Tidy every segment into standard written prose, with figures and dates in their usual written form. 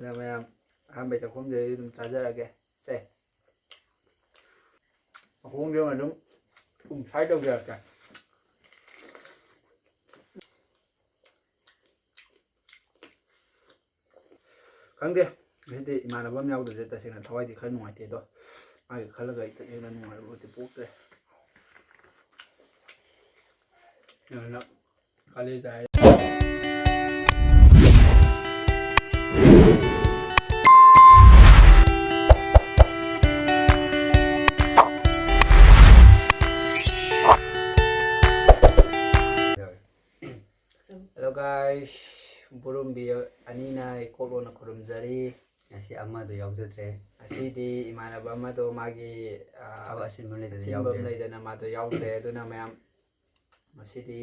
ꯃꯌꯥꯝ ꯑꯍꯥꯟꯕ ꯆꯥꯛꯈꯨꯝꯗꯩ ꯑꯗꯨꯝ ꯆꯥꯖꯔꯒꯦ ꯁꯦ ꯃꯈꯣꯡꯁꯦ ꯑꯗꯨꯝ ꯁꯥꯏ ꯇꯧꯖꯔꯛꯀꯦ ꯈꯪꯗꯦ ꯉꯁꯤꯗꯤ ꯏꯃꯥꯟꯅꯕ ꯑꯃ ꯌꯥꯎꯗ꯭ꯔꯗꯤ ꯇꯁꯦꯡꯅ ꯊꯋꯥꯏꯗꯤ ꯈꯔ ꯅꯨꯡꯉꯥꯏꯇꯦ ꯑꯗꯣ ꯃꯥꯒꯤ ꯈꯜꯂꯒ ꯑꯩ ꯍꯦꯟꯅ ꯅꯨꯡꯉꯥꯏꯕꯗꯤ ꯄꯣꯛꯇ꯭ꯔꯦ ꯑꯗꯨꯅ ꯈꯜꯂꯤ ꯇꯥꯏ Hello guys, Burumbi Anina Korona Kurumzari. Ngasi amado yaudre. Asidi imanaba amado magi Abasin ꯂꯩꯗꯅ ꯃꯥꯗꯣ ꯌꯥꯎꯗ꯭ꯔꯦ ꯑꯗꯨꯅ ꯃꯌꯥꯝ ꯉꯁꯤꯗꯤ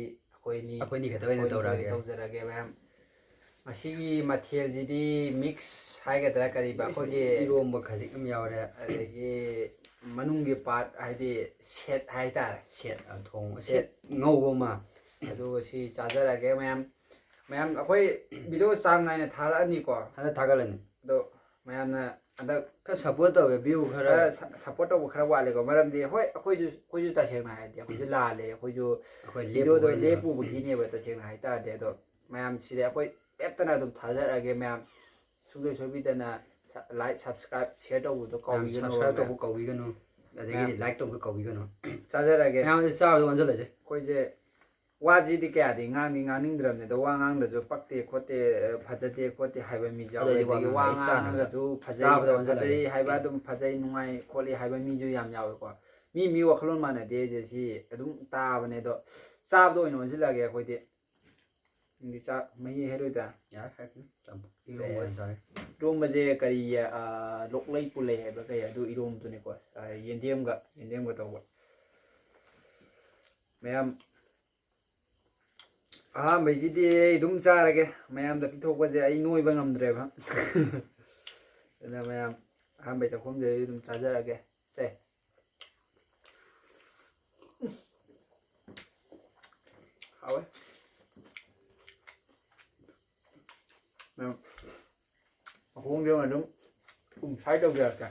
ꯑꯩꯈꯣꯏꯅꯤ ꯈꯛꯇ ꯑꯣꯏꯅ ꯇꯧꯖꯔꯒꯦ ꯃꯌꯥꯝ ꯃꯁꯤꯒꯤ ꯃꯊꯦꯜꯁꯤꯗꯤ ꯃꯤꯛꯁ ꯍꯥꯏꯒꯗ꯭ꯔꯥ ꯀꯔꯤꯕ ꯑꯩꯈꯣꯏꯒꯤ ꯏꯔꯣꯝꯕ ꯈꯖꯤꯛ ꯑꯃ ꯌꯥꯎꯔꯦ ꯑꯗꯒꯤ ꯃꯅꯨꯡꯒꯤ ꯄꯥꯔꯠ ꯍꯥꯏꯗꯤ ꯁꯦꯠ ꯍꯥꯏꯇꯥꯔꯦ ꯁꯦꯠ ꯊꯣꯡꯕ ꯁꯦꯠ ꯉꯧꯕ ꯑꯃ ꯑꯗꯨꯒ ꯁꯤ ꯆꯥꯖꯔꯒꯦ ꯃꯌꯥꯝ ꯑꯩꯈꯣꯏ ꯚꯤꯗꯤꯑꯣ ꯆꯥꯡ ꯅꯥꯏꯅ ꯊꯥꯔꯛꯑꯅꯤꯀꯣ ꯍꯟꯗꯛ ꯊꯥꯒꯠꯂꯅꯤ ꯑꯗꯣ ꯃꯌꯥꯝꯅ ꯍꯟꯗꯛ ꯈꯔ ꯁꯞꯄꯣꯔꯠ ꯇꯧꯋꯦ ꯚ꯭ꯌꯨ ꯈꯔ ꯁꯞꯄꯣꯔꯠ ꯇꯧꯕ ꯈꯔ ꯋꯥꯠꯂꯦꯀꯣ ꯃꯔꯝꯗꯤ ꯍꯣꯏ ꯑꯩꯈꯣꯏꯁꯨ ꯇꯁꯦꯡꯅ ꯍꯥꯏꯔꯗꯤ ꯑꯩꯈꯣꯏꯁꯨ ꯂꯥꯜꯂꯦ ꯑꯩꯈꯣꯏꯁꯨ ꯚꯤꯗꯤꯑꯣꯗꯣ ꯂꯦꯞꯄꯨꯕꯒꯤꯅꯦꯕ ꯇꯁꯦꯡꯅ ꯍꯥꯏꯇꯥꯔꯗꯤ ꯑꯗꯣ ꯃꯌꯥꯝ ꯁꯤꯗ ꯑꯩꯈꯣꯏ ꯂꯦꯞꯇꯅ ꯑꯗꯨꯝ ꯊꯥꯖꯔꯛꯑꯒꯦ ꯃꯌꯥꯝ ꯁꯨꯡꯁꯣꯏ ꯁꯣꯏꯕꯤꯗꯅ ꯂꯥꯏꯛ ꯁꯕꯁꯀ꯭ꯔꯥꯏꯕ ꯁꯤꯌꯔ ꯇꯧꯕꯗꯣ ꯀꯥꯎꯕꯤꯒꯅꯨ ꯁꯕꯁꯀ꯭ꯔꯥꯏꯕ ꯇꯧꯕ ꯀꯥꯎꯕꯤꯒꯅꯨ ꯑꯗꯒꯤꯗꯤ ꯂꯥꯏꯛ ꯇꯧꯕ ꯀꯥꯎꯕꯤꯒꯅꯨ ꯆꯥꯖꯔꯒꯦ ꯃꯌꯥꯝꯁꯦ ꯆꯥꯕꯗ ꯑꯣꯟꯁꯤꯜꯂꯁꯦ ꯑꯩꯈꯣꯏꯁꯦ ꯋꯥꯁꯤꯗꯤ ꯀꯌꯥꯗꯤ ꯉꯥꯡꯅꯤꯡꯗ꯭ꯔꯕꯅꯤ ꯑꯗꯣ ꯋꯥ ꯉꯥꯡꯗꯁꯨ ꯄꯛꯇꯦ ꯈꯣꯠꯇꯦ ꯐꯖꯗꯦ ꯈꯣꯠꯇꯦ ꯍꯥꯏꯕ ꯃꯤꯁꯨ ꯌꯥꯎꯋꯦ ꯑꯗꯒꯤ ꯋꯥ ꯉꯥꯡꯉꯒꯁꯨ ꯐꯖꯩ ꯍꯥꯏꯕ ꯑꯗꯨꯝ ꯐꯖꯩ ꯅꯨꯡꯉꯥꯏ ꯈꯣꯠꯂꯤ ꯍꯥꯏꯕ ꯃꯤꯁꯨ ꯌꯥꯝ ꯌꯥꯎꯋꯦꯀꯣ ꯃꯤ ꯋꯥꯈꯜꯂꯣꯟ ꯃꯥꯟꯅꯗꯦ ꯁꯤ ꯑꯗꯨꯝ ꯇꯥꯕꯅꯦ ꯑꯗꯣ ꯆꯥꯕꯗ ꯑꯣꯏꯅ ꯑꯣꯟꯁꯤꯜꯂꯛꯑꯒꯦ ꯑꯩꯈꯣꯏꯗꯤ ꯆꯥꯛ ꯃꯍꯤ ꯍꯩꯔꯣꯏꯗ꯭ꯔꯥ ꯏꯔꯣꯝꯕꯁꯦ ꯀꯔꯤ ꯂꯣꯛꯂꯩ ꯄꯨꯜꯂꯩ ꯍꯥꯏꯕ ꯀꯩ ꯑꯗꯨ ꯏꯔꯣꯝꯕꯗꯨꯅꯤꯀꯣ ꯌꯦꯟꯗꯦꯝꯒ ꯇꯧꯕ ꯃꯌꯥꯝ ꯑꯍꯥꯟꯕꯩꯁꯤꯗꯤ ꯑꯩ ꯑꯗꯨꯝ ꯆꯥꯔꯒꯦ ꯃꯌꯥꯝꯗ ꯄꯤꯊꯣꯛꯄꯁꯦ ꯑꯩ ꯅꯣꯏꯕ ꯉꯝꯗ꯭ꯔꯦꯕ ꯑꯗꯨꯅ ꯃꯌꯥꯝ ꯑꯍꯥꯟꯕꯩ ꯆꯥꯛꯈꯨꯝꯗꯩ ꯑꯗꯨꯝ ꯆꯥꯖꯔꯒꯦ ꯁꯦ ꯍꯥꯎꯋꯦ ꯃꯈꯣꯡꯁꯦ ꯑꯗꯨꯝ ꯁꯥꯏ ꯇꯧꯖꯔꯛꯀꯦ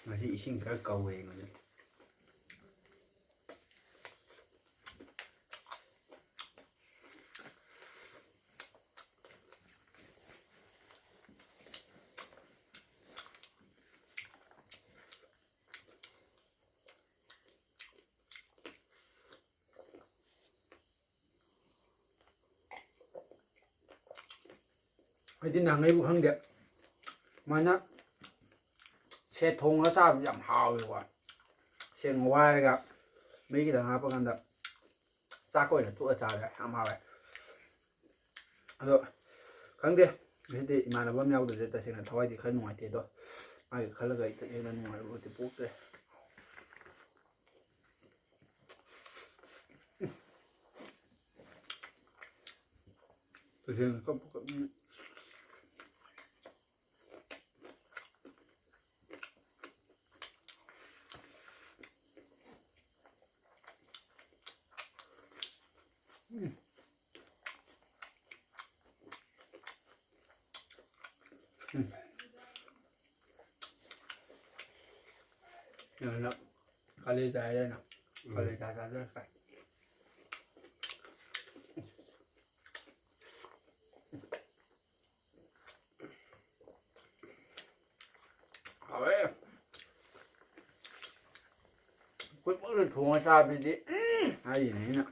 ꯉꯁꯤ ꯏꯁꯤꯡ ꯈꯔ ꯀꯧꯋꯦ ꯑꯩꯉꯣꯟꯗ ꯑꯩꯗꯤ ꯅꯍꯥꯟꯉꯩꯕꯨ ꯈꯪꯗꯦ ꯁꯨꯃꯥꯏꯅ ꯁꯦꯠ ꯊꯣꯡꯉꯒ ꯆꯥꯕꯁꯤ ꯌꯥꯝ ꯍꯥꯎꯋꯦꯀꯣ ꯁꯦꯠ ꯋꯥꯏꯔꯒ ꯃꯍꯤ ꯈꯤꯇꯪ ꯍꯥꯞꯄ ꯀꯥꯟꯗ ꯆꯥꯛꯀ ꯑꯣꯏꯅ ꯇꯣꯠꯂ ꯆꯥꯕꯁꯦ ꯌꯥꯝ ꯍꯥꯎꯋꯦ ꯑꯗꯣ ꯈꯪꯗꯦ ꯉꯁꯤꯗꯤ ꯏꯃꯥꯟꯅꯕ ꯑꯃ ꯌꯥꯎꯗ꯭ꯔꯗꯤ ꯇꯁꯦꯡꯅ ꯊꯋꯥꯏꯗꯤ ꯈꯔ ꯅꯨꯡꯉꯥꯏꯇꯦ ꯑꯗꯣ ꯃꯥꯒꯤ ꯈꯜꯂꯒ ꯑꯩ ꯍꯦꯟꯅ ꯅꯨꯡꯉꯥꯏꯕꯗꯤ ꯄꯣꯛꯇ꯭ꯔꯦ tasiang kapag Yan na. Kali tayo na. Kali tayo na. Awe. Kung mo rin sabi di. Ay, yun na.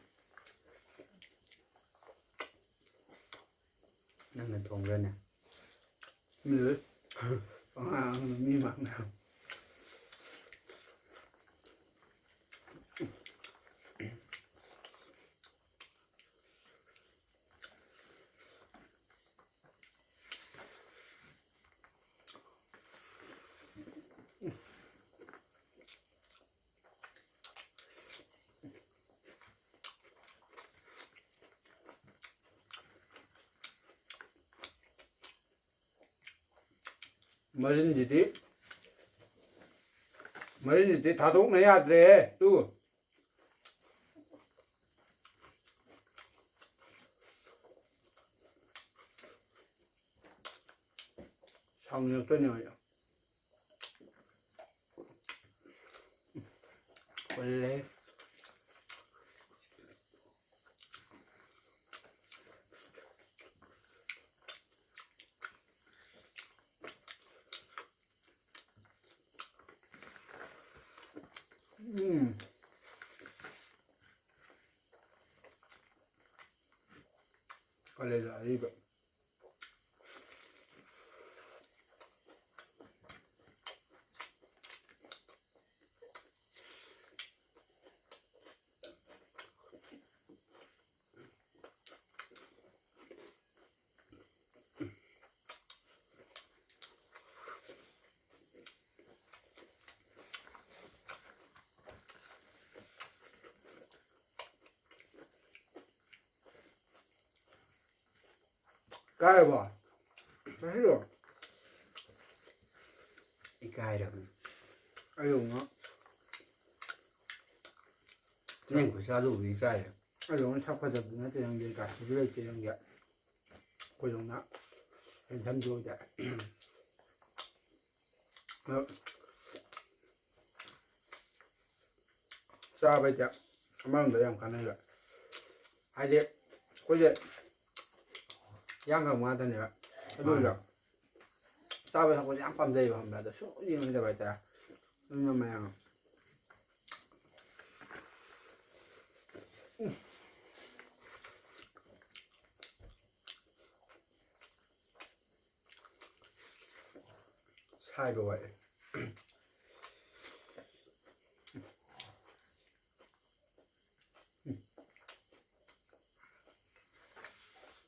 Nang nagtunggan na. Mili. Ang mimak na. 머리인지 다 동네야 돼. 또 상류 떠녀요. 원래 원래 이거 까봐. 해요. 이까이라고. 아유 뭐. 그냥 고사도 이까이라. 아유 착화적이나 되는 게 같이 들어있는 게 고정나 괜찮죠 이제. 싸봐자 아무도 양 가는 거. 아직 그제 양가 뭐하더니가 그러죠. 싸봐서 그냥 양밤 되고 합니다. 수이 문제 봐있더라. 얼마나 사이로와요.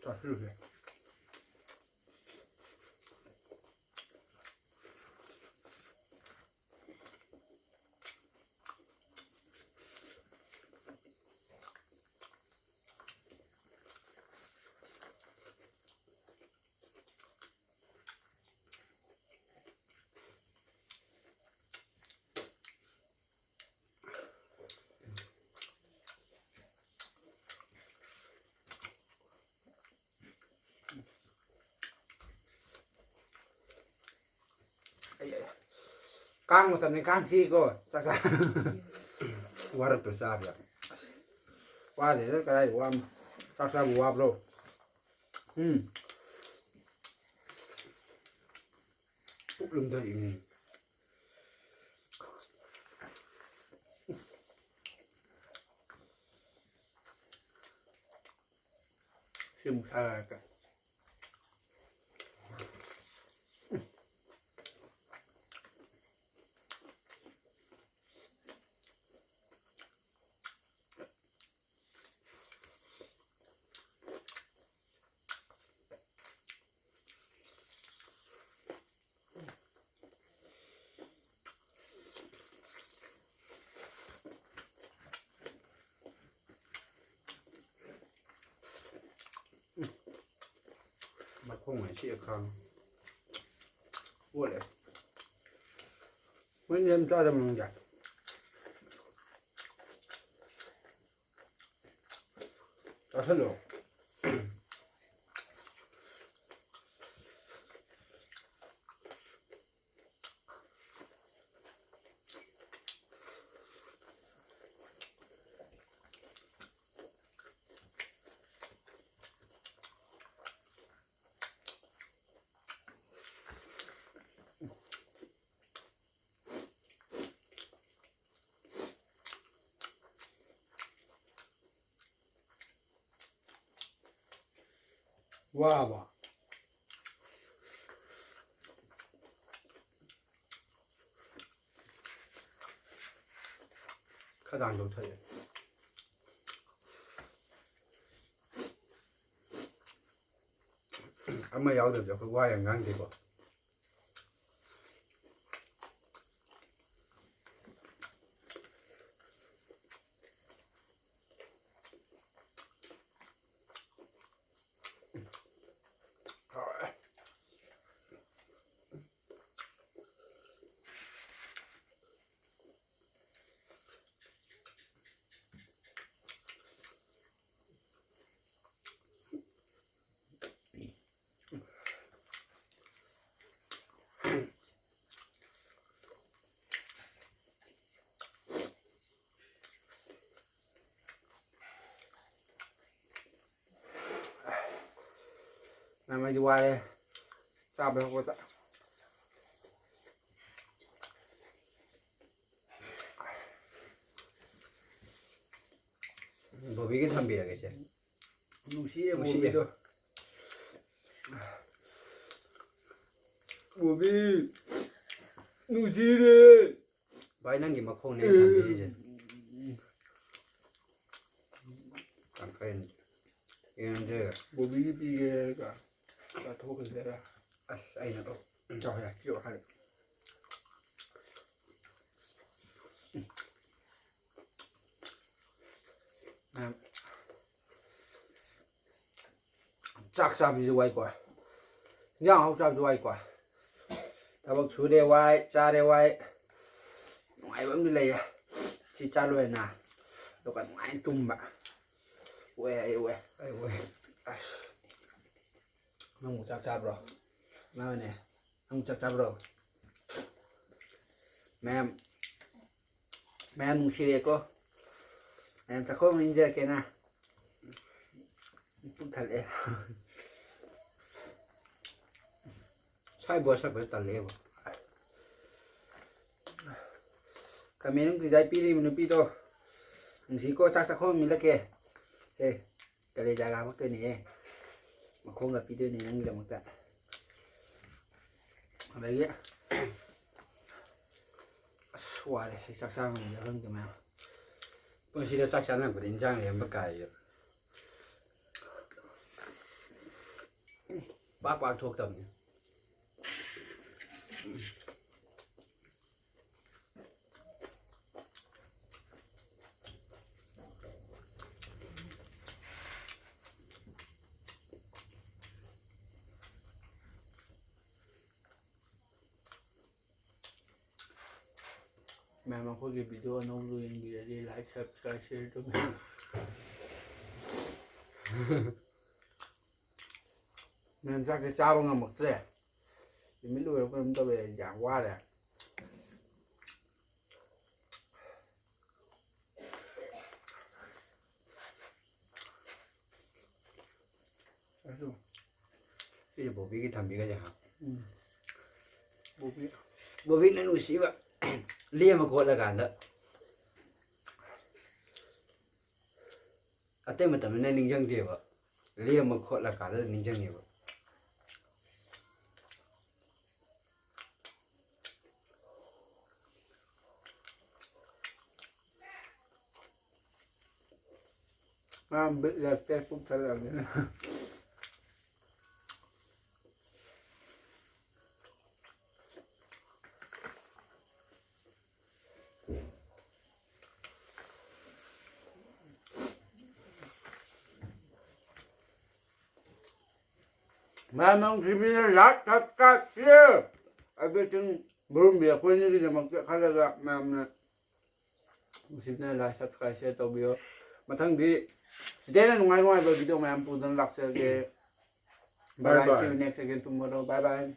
자, 이렇게. Căng một tầm này căng chi cô chắc chắn Quá rất là xa rồi. qua để cái này của em chắc chắn của em rồi Úc lưng thôi. sim sao cả Mà không phải chịu không. vô lại mấy em cho cho mình vậy cho hết rồi 와 봐. 가장 좋다요. 아마 야도 저 그 와야 안 되고. ไม่ดูว่าเลยทราบไปเขาจะ บ่มีกันทำเบียร์กันใช่ นูชีบูบีด้วยบูบีนูชีเลย ใบนั่งกินมะพร้าวเนี่ยทำเบียร์ใช่ต่างกันยังเจอ บูบีปีเกะก็ทุกข์เลยละ ไอ้นั่นก็ เจ้าอยากเกี่ยวให้จักซาบิจะไวกว่าย่างเขาซาบิจะไวกว่าถ้าบอกชูได้ไวจ้าได้ไวไอ้บ้านมีอะไรอ่ะที่จ้าเลยนะแล้วก็ไอ้ตุ้มบะเว้ยไอ้เว้ย ไอ้เว้ย น้องหมูจับจับหรอแม่เนี่ยน้องจับจับหรอแม่นุ่งชีเรก็แม่จะเข้ามาอินเดียกันนะตุ๊กทะเล ใช่บัวสักเป็นตะเลว kami nung tijay pili menupito ang siko saksak ko milake kali jaga waktu ni mako nggak pito ni yang gila makta lagi suara saksak ni jalan kemana บางทีเราจักฉันนั่งกับดินจ้างเรียนมาไกลอยู่ปากทุกตำเนี่ย मैं आपको ये video नौ लोगेंगे ये like subscribe share तो मैं जाके चावल ना मत से येไม่รู้ว่ามันต้องไปอย่างว่าเลยที่จะบอกวิธีทำวิธีจะครับ บุบี บอกวิธีนั้นหนูสิว่าเลี้ยมาโคตรละกันแล้วอาเต้มาแต่มันนิ่งจังเดียวอะเลี้ยมาโคตรละกันแล้วนิ่งจังเดียว มาเบิดแล้วแต่ปุ๊บทะเลเนี่ย mà mong chỉ biết lát thật cả chứ ai biết chừng bơm bia quên như thế mà cái khai là gặp mà xin này là subscribe share tàu bia mà thằng đi thế là ngoài ngoài bởi video mà em phụ thân lạc sẽ cái bye bye see you next again tomorrow bye bye